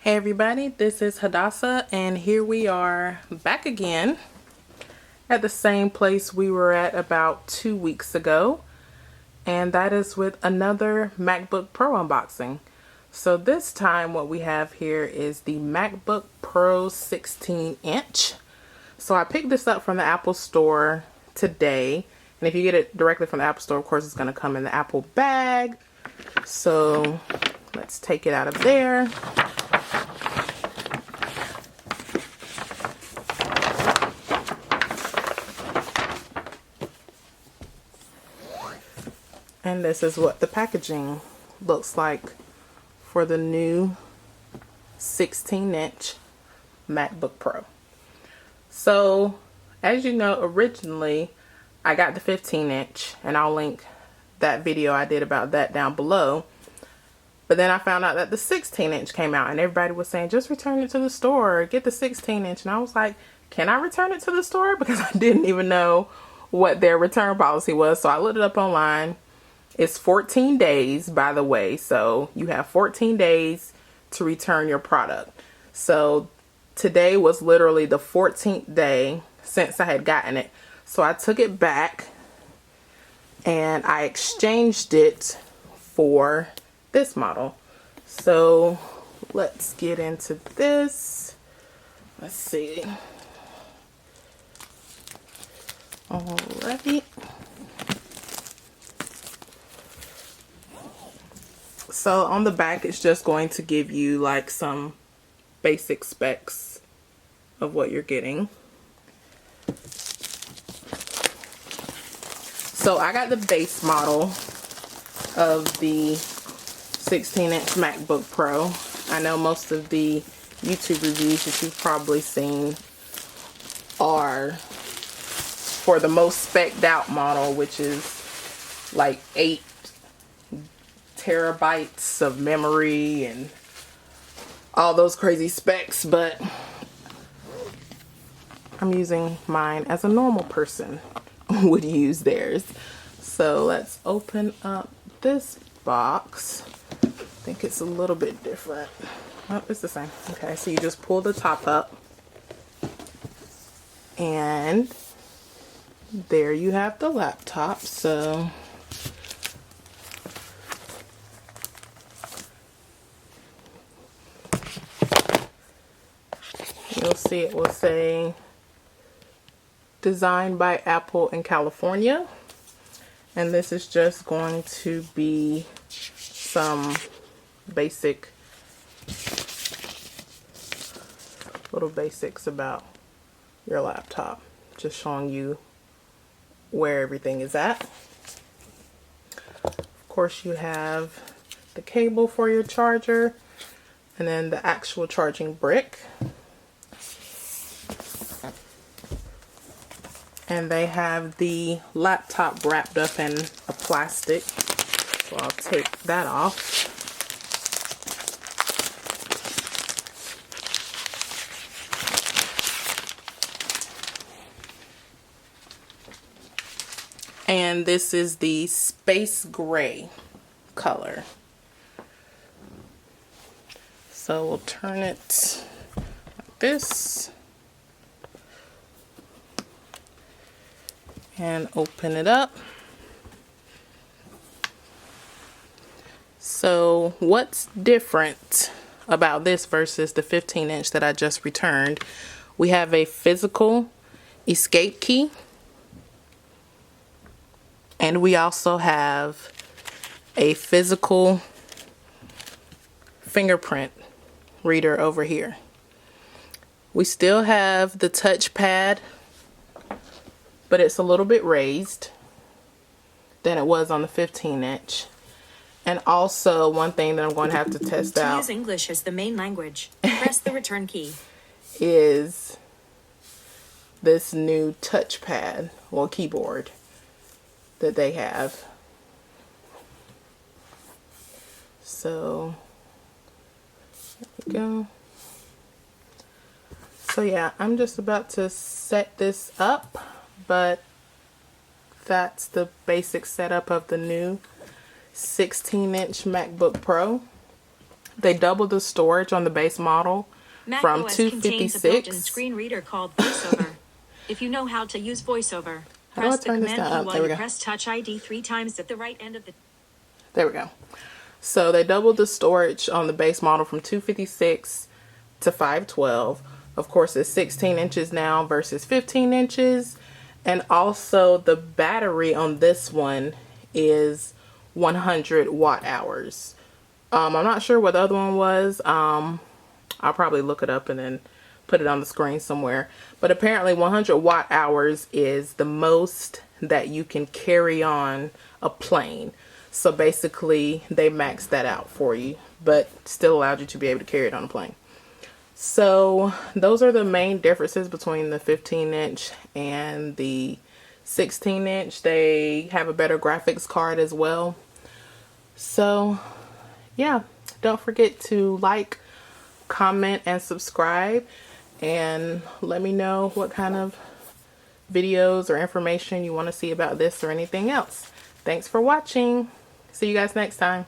Hey everybody, this is Hadassah, and here we are back again at the same place we were at about 2 weeks ago, and that is with another MacBook Pro unboxing. So this time what we have here is the MacBook Pro 16-inch. So I picked this up from the Apple Store today, and if you get it directly from the Apple Store, of course it's going to come in the Apple bag. So let's take it out of there. And this is what the packaging looks like for the new 16-inch MacBook Pro. So, as you know, originally I got the 15-inch, and I'll link that video I did about that down below. But then I found out that the 16-inch came out, and everybody was saying, just return it to the store, get the 16-inch. And I was like, can I return it to the store? Because I didn't even know what their return policy was. So I looked it up online. It's 14 days, by the way, so you have 14 days to return your product. So today was literally the 14th day since I had gotten it. So I took it back and I exchanged it for this model. So let's get into this. Let's see. Alrighty. So on the back, it's just going to give you like some basic specs of what you're getting. So I got the base model of the 16-inch MacBook Pro. I know most of the YouTube reviews that you've probably seen are for the most spec'd out model, which is like 8 terabytes of memory and all those crazy specs, but I'm using mine as a normal person would use theirs. So let's open up this box. I think it's a little bit different. Oh, it's the same. Okay, so you just pull the top up, and there you have the laptop. So you'll see it will say designed by Apple in California, and this is just going to be some basic little basics about your laptop, just showing you where everything is at. Of course, you have the cable for your charger, and then the actual charging brick. And they have the laptop wrapped up in a plastic. So I'll take that off. And this is the space gray color. So we'll turn it like this. And open it up. So what's different about this versus the 15-inch that I just returned? We have a physical escape key, and we also have a physical fingerprint reader over here. We still have the touchpad, but it's a little bit raised than it was on the 15-inch. And also, one thing that I'm going to have to test out, use English as the main language, press the return key, is this new touchpad, or keyboard, that they have. So, there we go. So yeah, I'm just about to set this up, but that's the basic setup of the new 16-inch MacBook Pro. they doubled the storage on the base model from Mac OS contains a built-in 256. screen reader called VoiceOver. If you know how to use VoiceOver, How do I press the turn this command down? key There we while you go. press Touch ID 3 times at the right end of the... There we go. So they doubled the storage on the base model from 256 to 512. Of course, it's 16 inches now versus 15 inches. And also the battery on this one is 100 watt hours. I'm not sure what the other one was. I'll probably look it up and then put it on the screen somewhere. But apparently 100 watt hours is the most that you can carry on a plane. So basically they maxed that out for you, but still allowed you to be able to carry it on a plane. So those are the main differences between the 15-inch and the 16-inch. They have a better graphics card as well. So yeah, don't forget to like, comment, and subscribe, and let me know what kind of videos or information you want to see about this or anything else. Thanks for watching. See you guys next time.